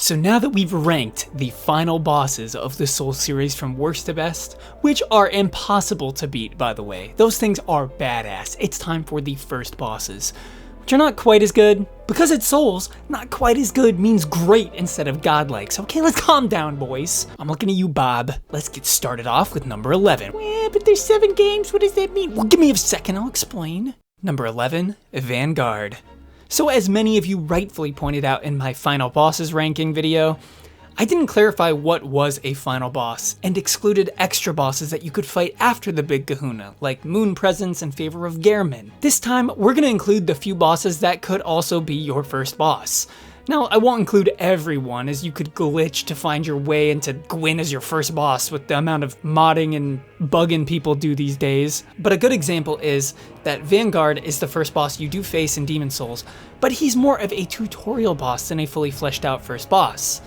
So now that we've ranked the final bosses of the Souls series from worst to best, which are impossible to beat by the way, those things are badass, it's time for the first bosses, which are not quite as good. Because it's Souls, not quite as good means great instead of godlike. So okay, let's calm down, boys. I'm looking at you, Bob. Let's get started off with number 11. Yeah, but there's 7 games, what does that mean? Well, give me a second, I'll explain. Number 11, Vanguard. So as many of you rightfully pointed out in my final bosses ranking video, I didn't clarify what was a final boss and excluded extra bosses that you could fight after the Big Kahuna, like Moon Presence in favor of Gehrman. This time, we're gonna include the few bosses that could also be your first boss. Now, I won't include everyone, as you could glitch to find your way into Gwyn as your first boss with the amount of modding and bugging people do these days. But a good example is that Vanguard is the first boss you do face in Demon Souls, but he's more of a tutorial boss than a fully fleshed out first boss.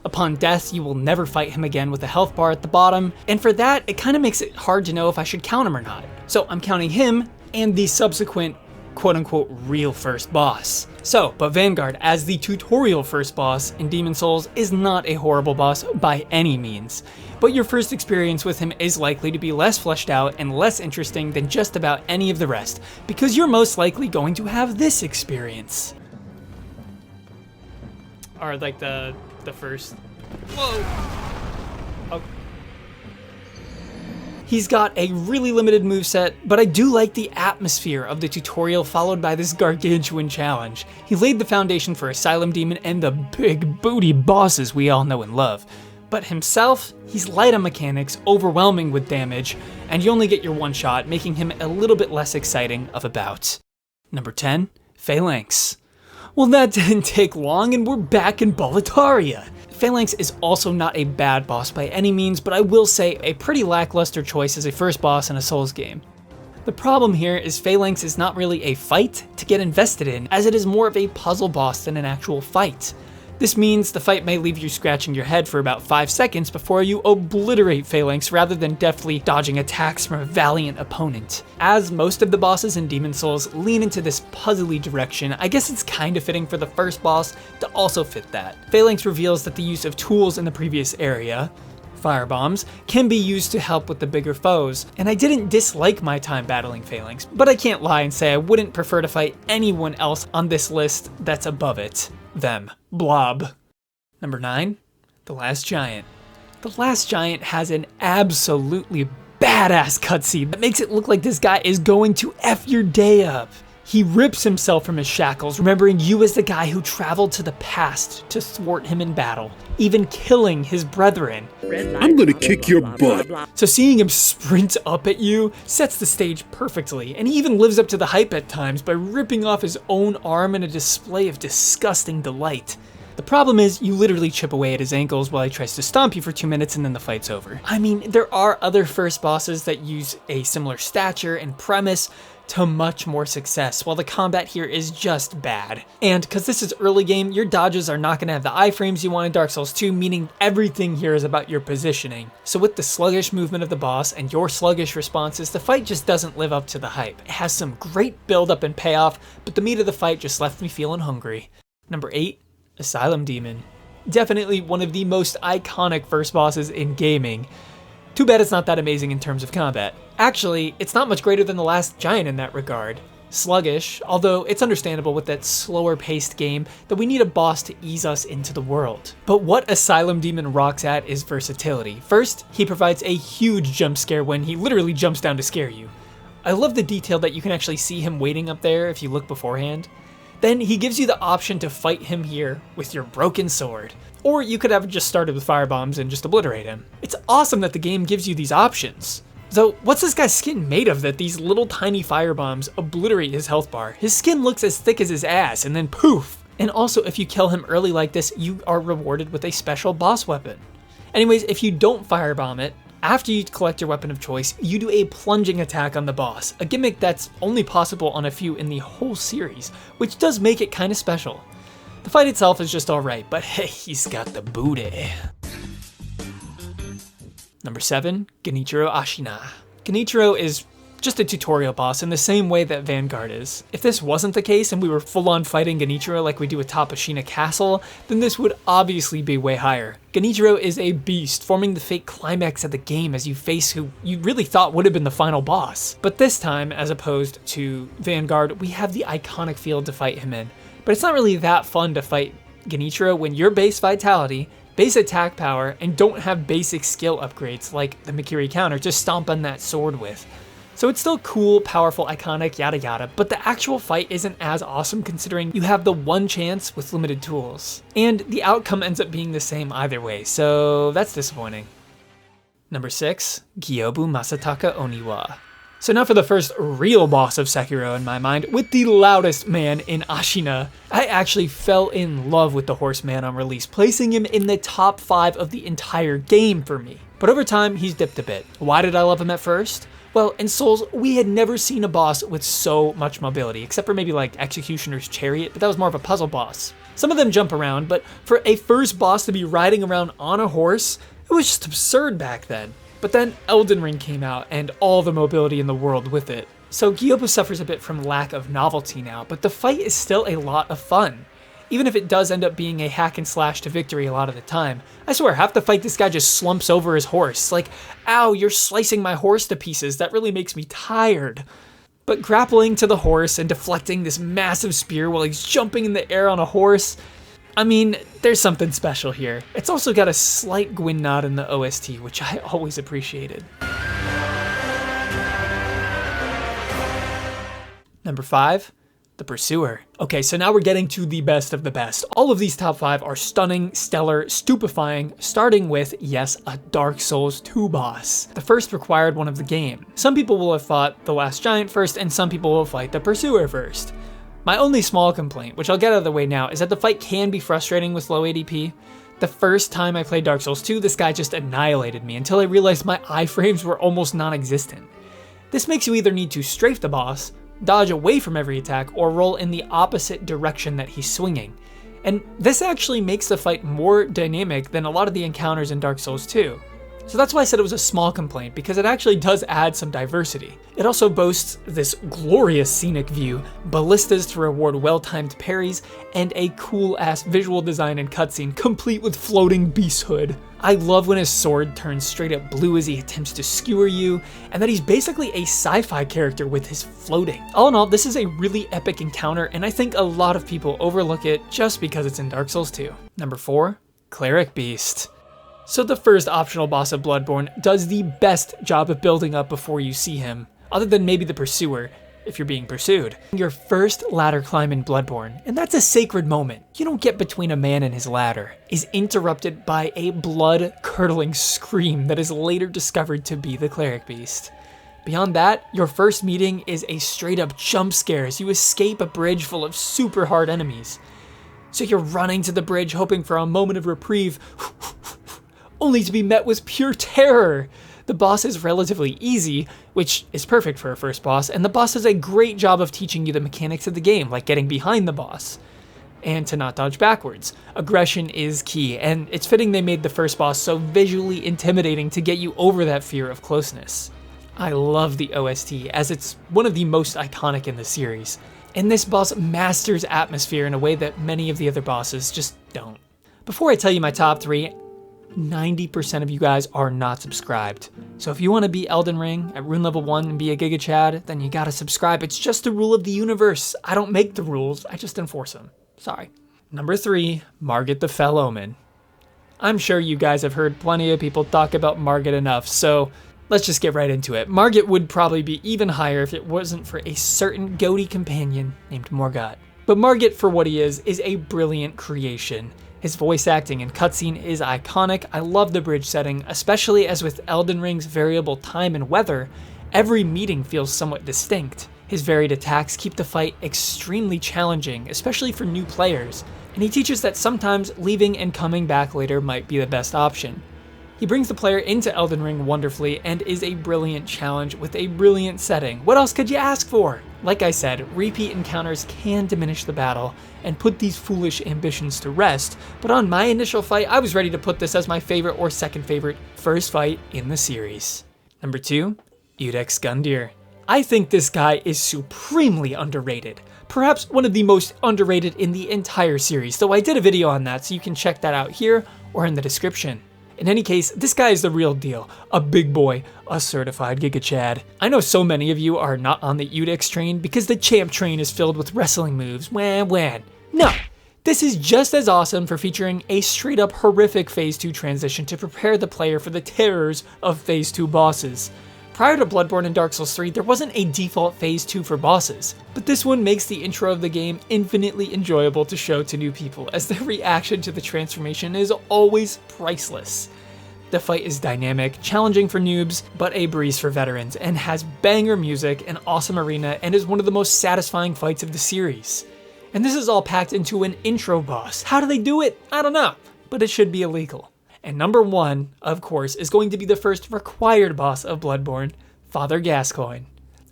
Upon death, you will never fight him again with a health bar at the bottom, and for that, it kind of makes it hard to know if I should count him or not. So I'm counting him and the subsequent quote-unquote real first boss. But Vanguard as the tutorial first boss in Demon Souls is not a horrible boss by any means, but your first experience with him is likely to be less fleshed out and less interesting than just about any of the rest, because you're most likely going to have this experience. Or like the first, whoa. Oh. He's got a really limited moveset, but I do like the atmosphere of the tutorial followed by this gargantuan challenge. He laid the foundation for Asylum Demon and the big booty bosses we all know and love. But himself, he's light on mechanics, overwhelming with damage, and you only get your one shot, making him a little bit less exciting of a bout. Number 10, Phalanx. Well, that didn't take long and we're back in Boletaria. Phalanx is also not a bad boss by any means, but I will say a pretty lackluster choice as a first boss in a Souls game. The problem here is Phalanx is not really a fight to get invested in, as it is more of a puzzle boss than an actual fight. This means the fight may leave you scratching your head for about 5 seconds before you obliterate Phalanx rather than deftly dodging attacks from a valiant opponent. As most of the bosses in Demon Souls lean into this puzzly direction, I guess it's kinda fitting for the first boss to also fit that. Phalanx reveals that the use of tools in the previous area, firebombs, can be used to help with the bigger foes, and I didn't dislike my time battling Phalanx, but I can't lie and say I wouldn't prefer to fight anyone else on this list that's above it. Them. Blob. Number 9, The Last Giant. The Last Giant has an absolutely badass cutscene that makes it look like this guy is going to F your day up. He rips himself from his shackles, remembering you as the guy who traveled to the past to thwart him in battle, even killing his brethren. I'm gonna kick your butt. So seeing him sprint up at you sets the stage perfectly, and he even lives up to the hype at times by ripping off his own arm in a display of disgusting delight. The problem is, you literally chip away at his ankles while he tries to stomp you for 2 minutes and then the fight's over. I mean, there are other first bosses that use a similar stature and premise to much more success, while the combat here is just bad. And because this is early game, your dodges are not going to have the iframes you want in Dark Souls 2, meaning everything here is about your positioning. So with the sluggish movement of the boss and your sluggish responses, the fight just doesn't live up to the hype. It has some great build up and payoff, but the meat of the fight just left me feeling hungry. Number 8, Asylum Demon. Definitely one of the most iconic first bosses in gaming. Too bad it's not that amazing in terms of combat. Actually, it's not much greater than The Last Giant in that regard. Sluggish, although it's understandable with that slower paced game that we need a boss to ease us into the world. But what Asylum Demon rocks at is versatility. First, he provides a huge jump scare when he literally jumps down to scare you. I love the detail that you can actually see him waiting up there if you look beforehand. Then he gives you the option to fight him here with your broken sword. Or you could have just started with firebombs and just obliterate him. It's awesome that the game gives you these options. So what's this guy's skin made of that these little tiny firebombs obliterate his health bar? His skin looks as thick as his ass and then poof. And also if you kill him early like this, you are rewarded with a special boss weapon. Anyways, if you don't firebomb it, after you collect your weapon of choice, you do a plunging attack on the boss, a gimmick that's only possible on a few in the whole series, which does make it kinda special. The fight itself is just alright, but hey, he's got the booty. Number 7, Genichiro Ashina. Genichiro is just a tutorial boss in the same way that Vanguard is. If this wasn't the case and we were full-on fighting Genichiro like we do atop Ashina Castle, then this would obviously be way higher. Genichiro is a beast, forming the fake climax of the game as you face who you really thought would have been the final boss. But this time, as opposed to Vanguard, we have the iconic field to fight him in. But it's not really that fun to fight Genichiro when your base vitality, base attack power, and don't have basic skill upgrades like the Mikiri counter to stomp on that sword with. So it's still cool, powerful, iconic, yada yada, but the actual fight isn't as awesome considering you have the one chance with limited tools. And the outcome ends up being the same either way, so that's disappointing. Number 6, Gyobu Masataka Oniwa. So now for the first real boss of Sekiro in my mind, with the loudest man in Ashina. I actually fell in love with the horseman on release, placing him in the top 5 of the entire game for me. But over time, he's dipped a bit. Why did I love him at first? Well, in Souls, we had never seen a boss with so much mobility, except for maybe like Executioner's Chariot, but that was more of a puzzle boss. Some of them jump around, but for a first boss to be riding around on a horse, it was just absurd back then. But then Elden Ring came out and all the mobility in the world with it. So Gyobu suffers a bit from lack of novelty now, but the fight is still a lot of fun. Even if it does end up being a hack and slash to victory a lot of the time. I swear, half the fight this guy just slumps over his horse. Like, ow, you're slicing my horse to pieces. That really makes me tired. But grappling to the horse and deflecting this massive spear while he's jumping in the air on a horse, I mean, there's something special here. It's also got a slight Gwyn nod in the OST, which I always appreciated. Number 5, The Pursuer. Okay, so now we're getting to the best of the best. All of these top 5 are stunning, stellar, stupefying, starting with, yes, a Dark Souls 2 boss. The first required one of the game. Some people will have fought the Last Giant first, and some people will fight the Pursuer first. My only small complaint, which I'll get out of the way now, is that the fight can be frustrating with low ADP. The first time I played Dark Souls 2, this guy just annihilated me until I realized my iframes were almost non-existent. This makes you either need to strafe the boss, dodge away from every attack, or roll in the opposite direction that he's swinging. And this actually makes the fight more dynamic than a lot of the encounters in Dark Souls 2. So that's why I said it was a small complaint, because it actually does add some diversity. It also boasts this glorious scenic view, ballistas to reward well-timed parries, and a cool-ass visual design and cutscene complete with floating beasthood. I love when his sword turns straight up blue as he attempts to skewer you, and that he's basically a sci-fi character with his floating. All in all, this is a really epic encounter, and I think a lot of people overlook it just because it's in Dark Souls 2. Number 4, Cleric Beast. So the first optional boss of Bloodborne does the best job of building up before you see him, other than maybe the Pursuer, if you're being pursued. Your first ladder climb in Bloodborne, and that's a sacred moment, you don't get between a man and his ladder, is interrupted by a blood-curdling scream that is later discovered to be the Cleric Beast. Beyond that, your first meeting is a straight-up jump scare as you escape a bridge full of super hard enemies. So you're running to the bridge hoping for a moment of reprieve, only to be met with pure terror. The boss is relatively easy, which is perfect for a first boss, and the boss does a great job of teaching you the mechanics of the game, like getting behind the boss, and to not dodge backwards. Aggression is key, and it's fitting they made the first boss so visually intimidating to get you over that fear of closeness. I love the OST, as it's one of the most iconic in the series, and this boss masters atmosphere in a way that many of the other bosses just don't. Before I tell you my top 3, 90% of you guys are not subscribed. So if you want to beat Elden Ring at rune level 1 and be a Giga Chad, then you gotta subscribe. It's just the rule of the universe. I don't make the rules, I just enforce them. Sorry. Number 3, Margit the Fell Omen. I'm sure you guys have heard plenty of people talk about Margit enough, so let's just get right into it. Margit would probably be even higher if it wasn't for a certain goaty companion named Morgott. But Margit, for what he is a brilliant creation. His voice acting and cutscene is iconic. I love the bridge setting, especially as with Elden Ring's variable time and weather, every meeting feels somewhat distinct. His varied attacks keep the fight extremely challenging, especially for new players, and he teaches that sometimes leaving and coming back later might be the best option. He brings the player into Elden Ring wonderfully and is a brilliant challenge with a brilliant setting. What else could you ask for? Like I said, repeat encounters can diminish the battle and put these foolish ambitions to rest, but on my initial fight, I was ready to put this as my favorite or second favorite first fight in the series. Number 2, Udex Gundyr. I think this guy is supremely underrated. Perhaps one of the most underrated in the entire series, though I did a video on that, so you can check that out here or in the description. In any case, this guy is the real deal. A big boy, a certified Giga Chad. I know so many of you are not on the Udix train because the champ train is filled with wrestling moves. Wah. No, this is just as awesome for featuring a straight up horrific Phase 2 transition to prepare the player for the terrors of Phase 2 bosses. Prior to Bloodborne and Dark Souls 3, there wasn't a default Phase 2 for bosses, but this one makes the intro of the game infinitely enjoyable to show to new people, as their reaction to the transformation is always priceless. The fight is dynamic, challenging for noobs, but a breeze for veterans, and has banger music, an awesome arena, and is one of the most satisfying fights of the series. And this is all packed into an intro boss. How do they do it? I don't know, but it should be illegal. And number 1, of course, is going to be the first required boss of Bloodborne, Father Gascoigne.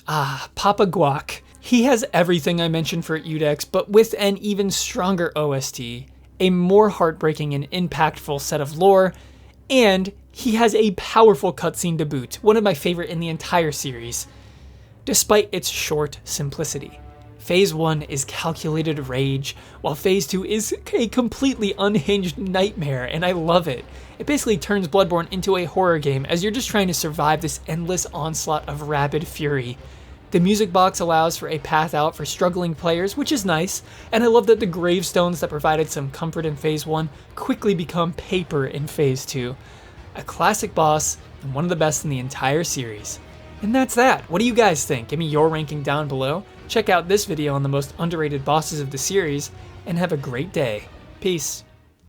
Papa Guac. He has everything I mentioned for Udix, but with an even stronger OST, a more heartbreaking and impactful set of lore, and he has a powerful cutscene to boot, one of my favorite in the entire series, despite its short simplicity. Phase 1 is calculated rage, while Phase 2 is a completely unhinged nightmare, and I love it. It basically turns Bloodborne into a horror game as you're just trying to survive this endless onslaught of rabid fury. The music box allows for a path out for struggling players, which is nice, and I love that the gravestones that provided some comfort in Phase 1 quickly become paper in Phase 2. A classic boss, and one of the best in the entire series. And that's that. What do you guys think? Give me your ranking down below. Check out this video on the most underrated bosses of the series, and have a great day. Peace.